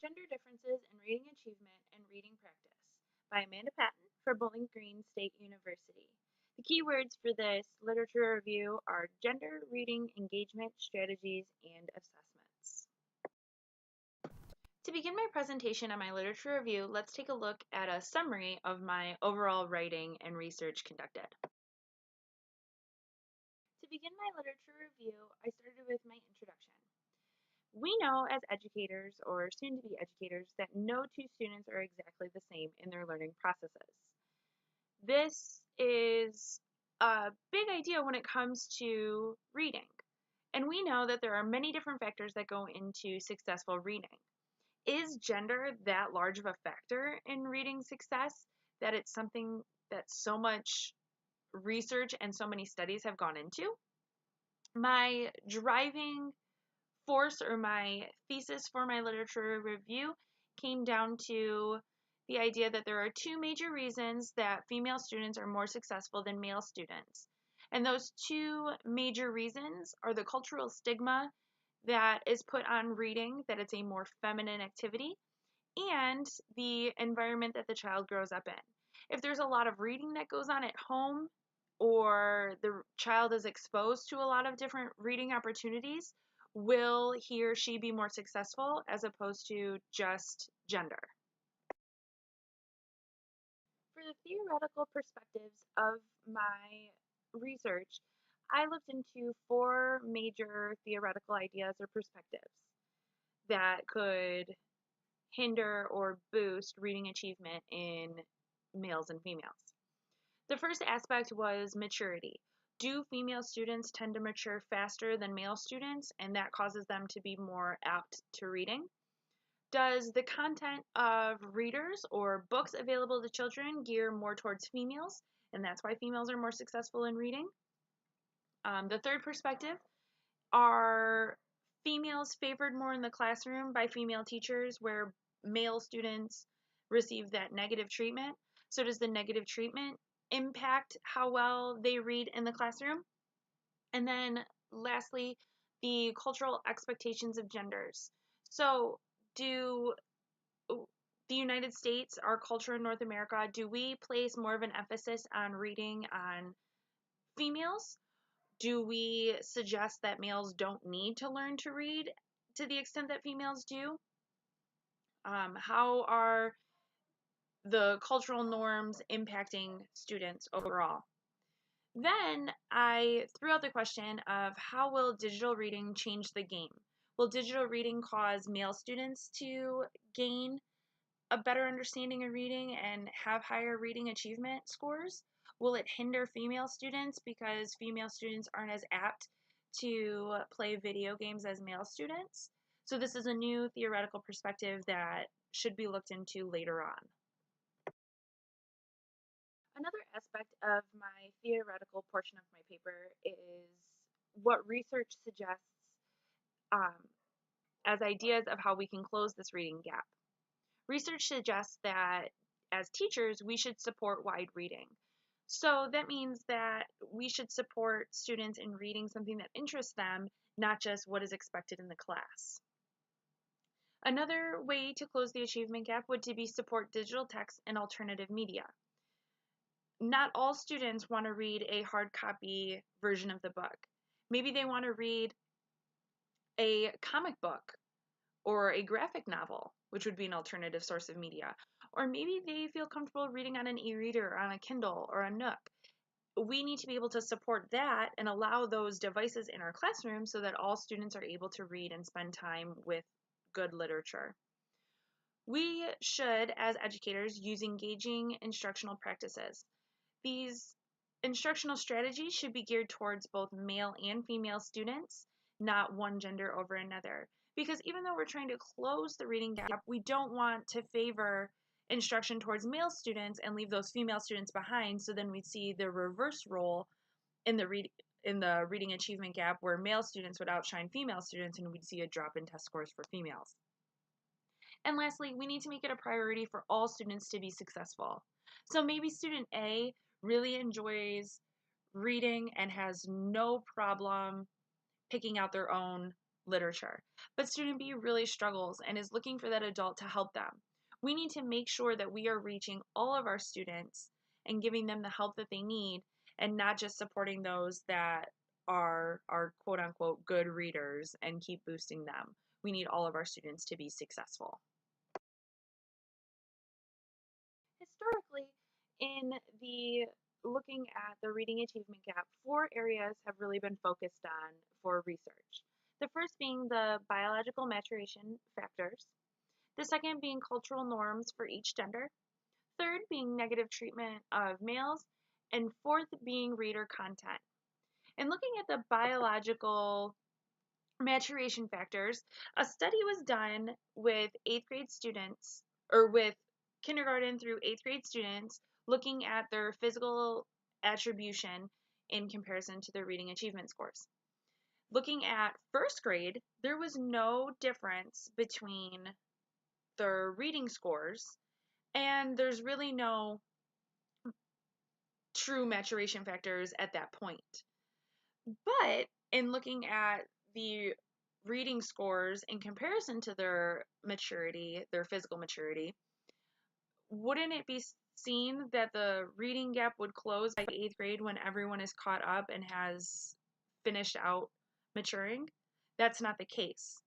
Gender Differences in Reading Achievement and Reading Practice by Amanda Patton for Bowling Green State University. The key words for this literature review are gender, reading, engagement, strategies, and assessments. To begin my presentation on my literature review, let's take a look at a summary of my overall writing and research conducted. To begin my literature review, I started with my introduction. We know as educators or soon to be educators that no two students are exactly the same in their learning processes. This is a big idea when it comes to reading. And we know that there are many different factors that go into successful reading. Is gender that large of a factor in reading success that it's something that so much research and so many studies have gone into? My driving force or my thesis for my literature review came down to the idea that there are two major reasons that female students are more successful than male students. And those two major reasons are the cultural stigma that is put on reading, that it's a more feminine activity, and the environment that the child grows up in. If there's a lot of reading that goes on at home, or the child is exposed to a lot of different reading opportunities, will he or she be more successful as opposed to just gender? For the theoretical perspectives of my research, I looked into four major theoretical ideas or perspectives that could hinder or boost reading achievement in males and females. The first aspect was maturity. Do female students tend to mature faster than male students, and that causes them to be more apt to reading? Does the content of readers or books available to children gear more towards females, and that's why females are more successful in reading? The third perspective, are females favored more in the classroom by female teachers where male students receive that negative treatment? So does the negative treatment impact how well they read in the classroom? And then lastly, the cultural expectations of genders. So do the United States, our culture in North America, do we place more of an emphasis on reading on females? Do we suggest that males don't need to learn to read to the extent that females do? How are the cultural norms impacting students overall? Then I threw out the question of how will digital reading change the game? Will digital reading cause male students to gain a better understanding of reading and have higher reading achievement scores? Will it hinder female students because female students aren't as apt to play video games as male students? So this is a new theoretical perspective that should be looked into later on. Another aspect of my theoretical portion of my paper is what research suggests um, as ideas of how we can close this reading gap. Research suggests that as teachers, we should support wide reading. So that means that we should support students in reading something that interests them, not just what is expected in the class. Another way to close the achievement gap would to be support digital text and alternative media. Not all students want to read a hard copy version of the book. Maybe they want to read a comic book or a graphic novel, which would be an alternative source of media. Or maybe they feel comfortable reading on an e-reader, on a Kindle, or a Nook. We need to be able to support that and allow those devices in our classroom so that all students are able to read and spend time with good literature. We should, as educators, use engaging instructional practices. These instructional strategies should be geared towards both male and female students, not one gender over another. Because even though we're trying to close the reading gap, we don't want to favor instruction towards male students and leave those female students behind, so then we'd see the reverse role in the reading achievement gap where male students would outshine female students and we'd see a drop in test scores for females. And lastly, we need to make it a priority for all students to be successful. So maybe student A really enjoys reading and has no problem picking out their own literature. But student B really struggles and is looking for that adult to help them. We need to make sure that we are reaching all of our students and giving them the help that they need and not just supporting those that are quote unquote good readers and keep boosting them. We need all of our students to be successful. Historically, in the looking at the reading achievement gap, 4 areas have really been focused on for research. The first being the biological maturation factors, the second being cultural norms for each gender, third being negative treatment of males, and fourth being reader content. And looking at the biological maturation factors, a study was done with 8th grade students, or with kindergarten through 8th grade students, looking at their physical attribution in comparison to their reading achievement scores. Looking at 1st grade, there was no difference between their reading scores, and there's really no true maturation factors at that point. But in looking at the reading scores in comparison to their maturity, their physical maturity, wouldn't it be seen that the reading gap would close by 8th grade when everyone is caught up and has finished out maturing? That's not the case.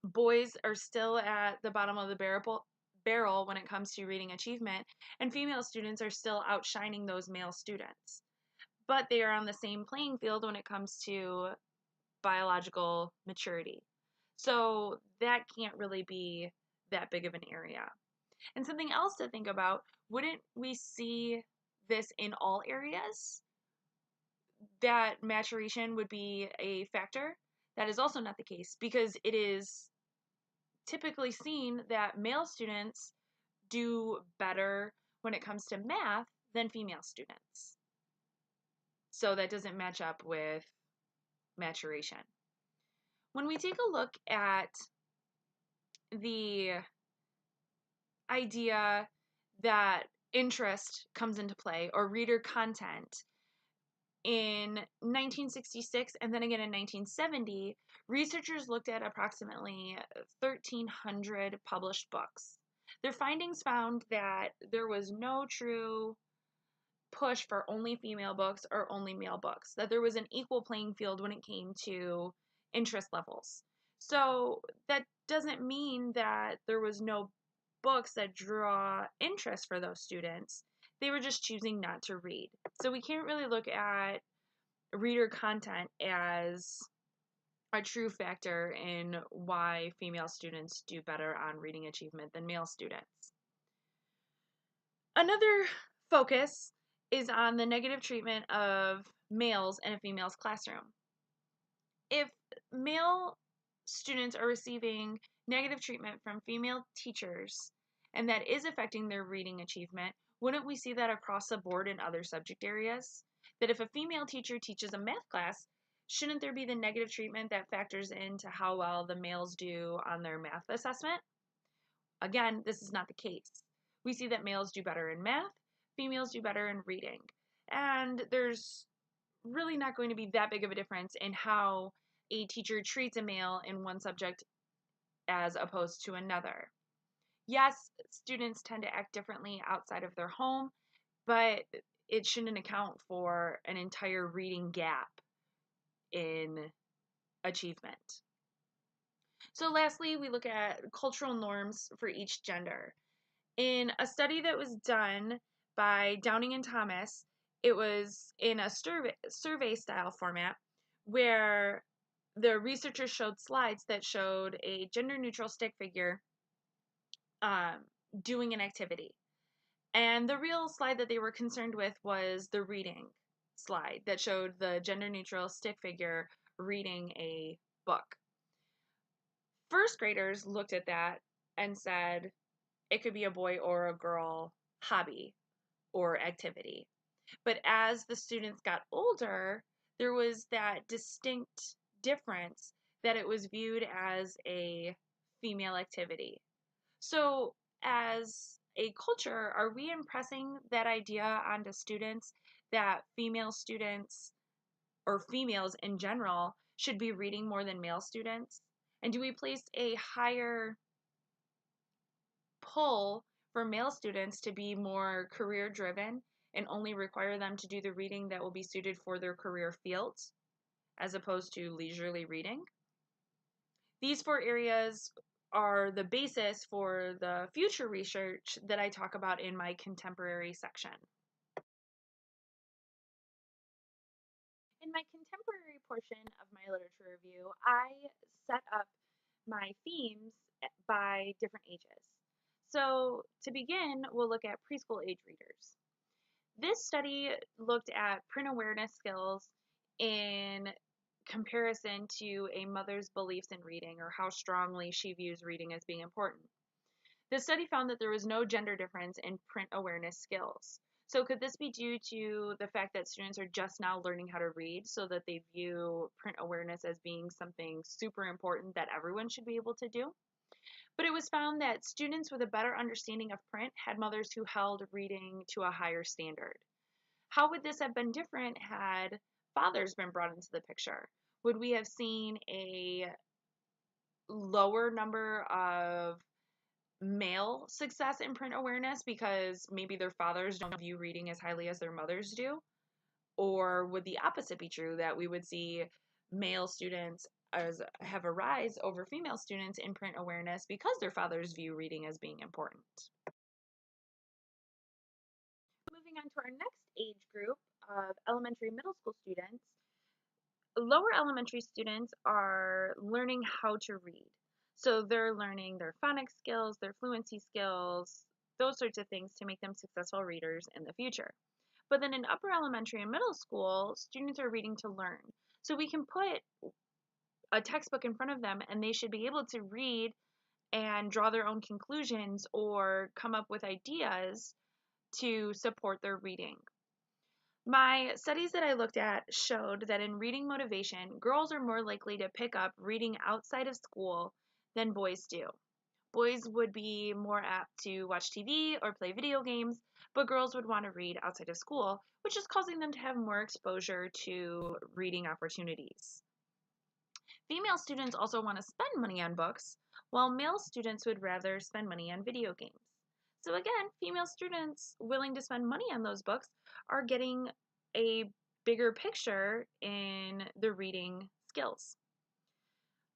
Boys are still at the bottom of the barrel when it comes to reading achievement, and female students are still outshining those male students. But they are on the same playing field when it comes to biological maturity. So that can't really be that big of an area. And something else to think about, wouldn't we see this in all areas? That maturation would be a factor? That is also not the case, because it is typically seen that male students do better when it comes to math than female students. So that doesn't match up with maturation. When we take a look at the idea that interest comes into play, or reader content, in 1966 and then again in 1970, researchers looked at approximately 1,300 published books. Their findings found that there was no true push for only female books or only male books, that there was an equal playing field when it came to interest levels. So that doesn't mean that there was no books that draw interest for those students. They were just choosing not to read. So we can't really look at reader content as a true factor in why female students do better on reading achievement than male students. Another focus is on the negative treatment of males in a female's classroom. If male students are receiving negative treatment from female teachers and that is affecting their reading achievement, wouldn't we see that across the board in other subject areas? That if a female teacher teaches a math class, shouldn't there be the negative treatment that factors into how well the males do on their math assessment? Again, this is not the case. We see that males do better in math, females do better in reading. And there's really not going to be that big of a difference in how a teacher treats a male in one subject as opposed to another. Yes, students tend to act differently outside of their home, but it shouldn't account for an entire reading gap in achievement. So lastly, we look at cultural norms for each gender. In a study that was done by Downing and Thomas, it was in a survey style format where the researchers showed slides that showed a gender neutral stick figure doing an activity. And the real slide that they were concerned with was the reading slide that showed the gender neutral stick figure reading a book. 1st graders looked at that and said it could be a boy or a girl hobby or activity. But as the students got older, there was that distinct difference that it was viewed as a female activity. So, as a culture, are we impressing that idea onto students that female students, or females in general, should be reading more than male students? And do we place a higher pull for male students to be more career driven and only require them to do the reading that will be suited for their career fields as opposed to leisurely reading? These four areas are the basis for the future research that I talk about in my contemporary section. In my contemporary portion of my literature review, I set up my themes by different ages. So to begin, we'll look at preschool age readers. This study looked at print awareness skills in comparison to a mother's beliefs in reading or how strongly she views reading as being important. The study found that there was no gender difference in print awareness skills. So could this be due to the fact that students are just now learning how to read so that they view print awareness as being something super important that everyone should be able to do? But it was found that students with a better understanding of print had mothers who held reading to a higher standard. How would this have been different had fathers been brought into the picture? Would we have seen a lower number of male success in print awareness because maybe their fathers don't view reading as highly as their mothers do? Or would the opposite be true, that we would see male students have a rise over female students in print awareness because their fathers view reading as being important? Moving on to our next age group of elementary middle school students, lower elementary students are learning how to read. So they're learning their phonics skills, their fluency skills, those sorts of things to make them successful readers in the future. But then in upper elementary and middle school, students are reading to learn. So we can put a textbook in front of them and they should be able to read and draw their own conclusions or come up with ideas to support their reading. My studies that I looked at showed that in reading motivation, girls are more likely to pick up reading outside of school than boys do. Boys would be more apt to watch TV or play video games, but girls would want to read outside of school, which is causing them to have more exposure to reading opportunities. Female students also want to spend money on books, while male students would rather spend money on video games. So again, female students willing to spend money on those books are getting a bigger picture in the reading skills.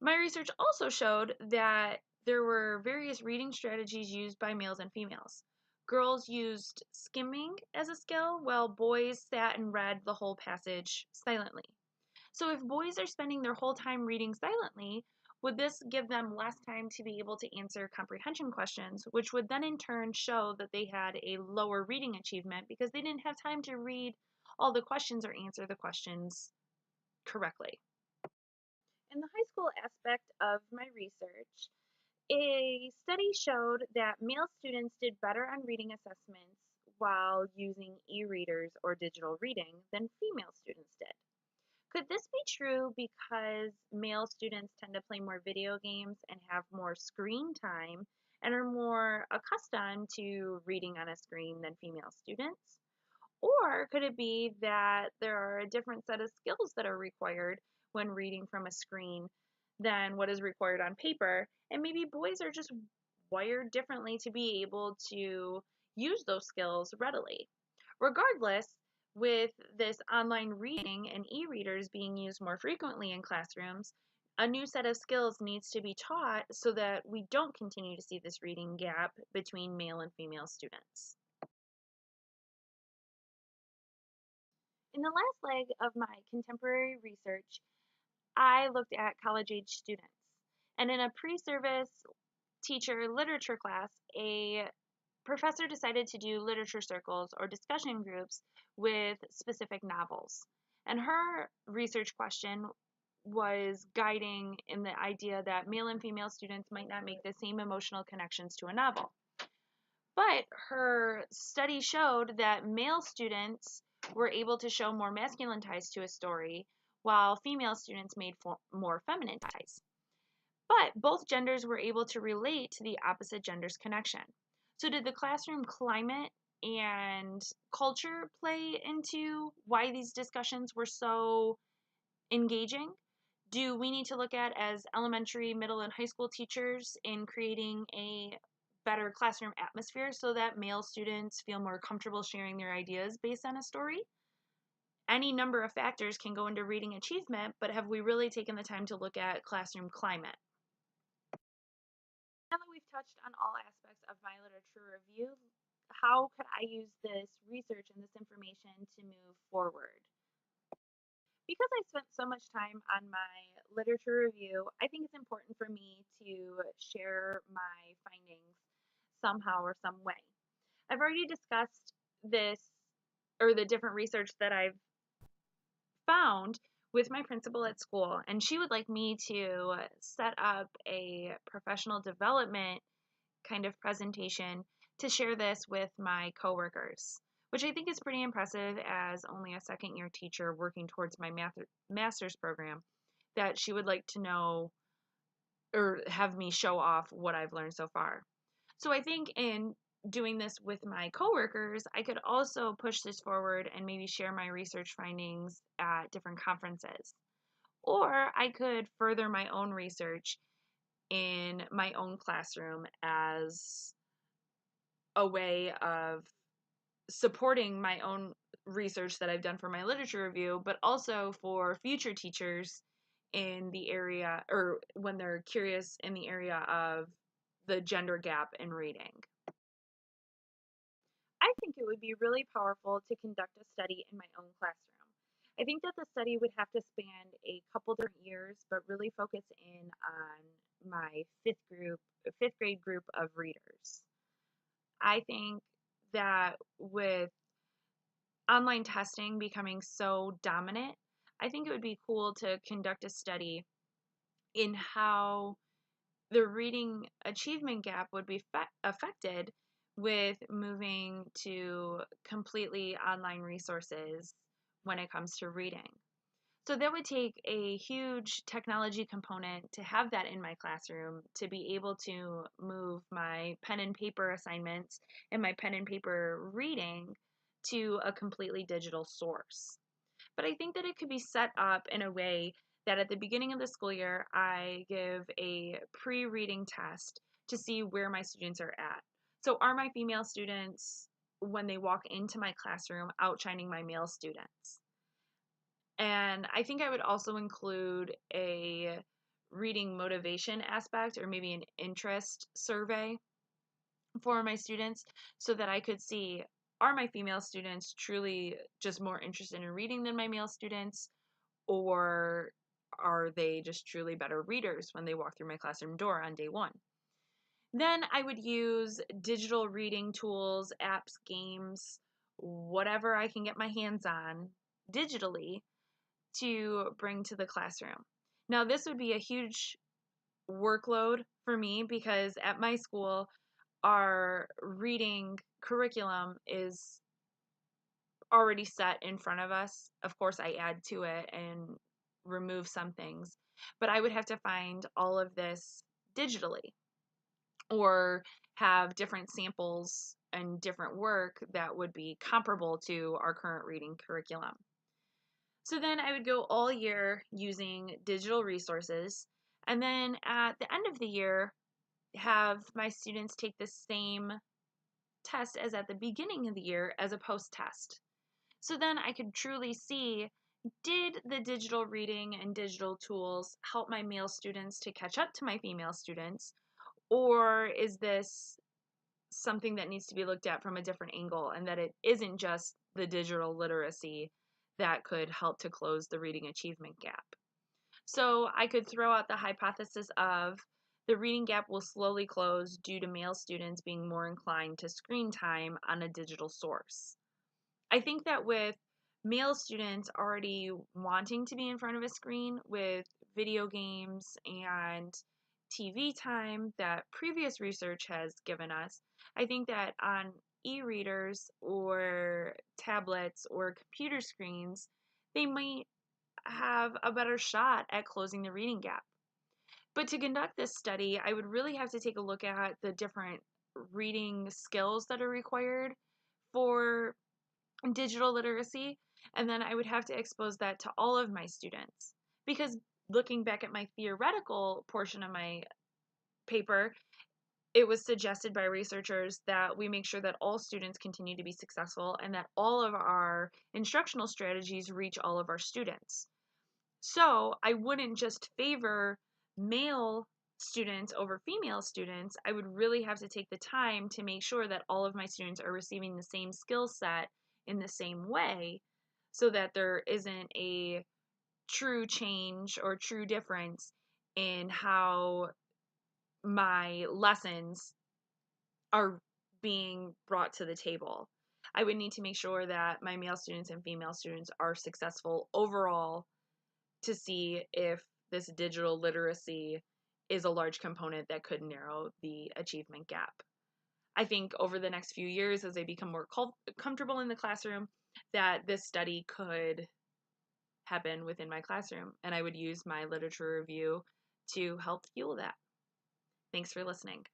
My research also showed that there were various reading strategies used by males and females. Girls used skimming as a skill, while boys sat and read the whole passage silently. So if boys are spending their whole time reading silently, would this give them less time to be able to answer comprehension questions, which would then in turn show that they had a lower reading achievement because they didn't have time to read all the questions or answer the questions correctly? In the high school aspect of my research, a study showed that male students did better on reading assessments while using e-readers or digital reading than female students did. Could this be true because male students tend to play more video games and have more screen time and are more accustomed to reading on a screen than female students? Or could it be that there are a different set of skills that are required when reading from a screen than what is required on paper, and maybe boys are just wired differently to be able to use those skills readily? Regardless, with this online reading and e-readers being used more frequently in classrooms, a new set of skills needs to be taught so that we don't continue to see this reading gap between male and female students. In the last leg of my contemporary research, I looked at college age students. And in a pre service teacher literature class, a professor decided to do literature circles or discussion groups with specific novels. And her research question was guiding in the idea that male and female students might not make the same emotional connections to a novel. But her study showed that male students were able to show more masculine ties to a story, while female students made more feminine ties. But both genders were able to relate to the opposite gender's connection. So did the classroom climate and culture play into why these discussions were so engaging? do we need to look at as elementary, middle, and high school teachers in creating a better classroom atmosphere so that male students feel more comfortable sharing their ideas based on a story? Any number of factors can go into reading achievement, but have we really taken the time to look at classroom climate? Now that we've touched on all aspects of my literature review, how could I use this research and this information to move forward? Because I spent so much time on my literature review, I think it's important for me to share my findings somehow or some way. I've already discussed this or the different research that I've found with my principal at school, and she would like me to set up a professional development kind of presentation to share this with my coworkers, which I think is pretty impressive as only a second year teacher working towards my master's program, that she would like to know or have me show off what I've learned so far. So I think in doing this with my coworkers, I could also push this forward and maybe share my research findings at different conferences. Or I could further my own research in my own classroom as a way of supporting my own research that I've done for my literature review, but also for future teachers in the area or when they're curious in the area of the gender gap in reading. I think it would be really powerful to conduct a study in my own classroom. I think that the study would have to span a couple different years, but really focus in on my fifth grade group of readers. I think that with online testing becoming so dominant, I think it would be cool to conduct a study in how the reading achievement gap would be affected with moving to completely online resources when it comes to reading. So that would take a huge technology component to have that in my classroom to be able to move my pen and paper assignments and my pen and paper reading to a completely digital source. But I think that it could be set up in a way that at the beginning of the school year, I give a pre-reading test to see where my students are at. So are my female students, when they walk into my classroom, outshining my male students? And I think I would also include a reading motivation aspect or maybe an interest survey for my students so that I could see, are my female students truly just more interested in reading than my male students, or are they just truly better readers when they walk through my classroom door on day one? Then I would use digital reading tools, apps, games, whatever I can get my hands on digitally to bring to the classroom. Now, this would be a huge workload for me because at my school, our reading curriculum is already set in front of us. Of course, I add to it and remove some things, but I would have to find all of this digitally or have different samples and different work that would be comparable to our current reading curriculum. So then I would go all year using digital resources, and then at the end of the year, have my students take the same test as at the beginning of the year as a post test. So then I could truly see, did the digital reading and digital tools help my male students to catch up to my female students, or is this something that needs to be looked at from a different angle and that it isn't just the digital literacy that could help to close the reading achievement gap? So I could throw out the hypothesis of the reading gap will slowly close due to male students being more inclined to screen time on a digital source. I think that with male students already wanting to be in front of a screen with video games and TV time that previous research has given us, I think that on e-readers or tablets or computer screens, they might have a better shot at closing the reading gap. But to conduct this study, I would really have to take a look at the different reading skills that are required for digital literacy, and then I would have to expose that to all of my students. Because looking back at my theoretical portion of my paper, it was suggested by researchers that we make sure that all students continue to be successful and that all of our instructional strategies reach all of our students. So I wouldn't just favor male students over female students. I would really have to take the time to make sure that all of my students are receiving the same skill set in the same way so that there isn't a true change or true difference in how my lessons are being brought to the table. I would need to make sure that my male students and female students are successful overall to see if this digital literacy is a large component that could narrow the achievement gap. I think over the next few years, as I become more comfortable in the classroom, that this study could happen within my classroom, and I would use my literature review to help fuel that. Thanks for listening.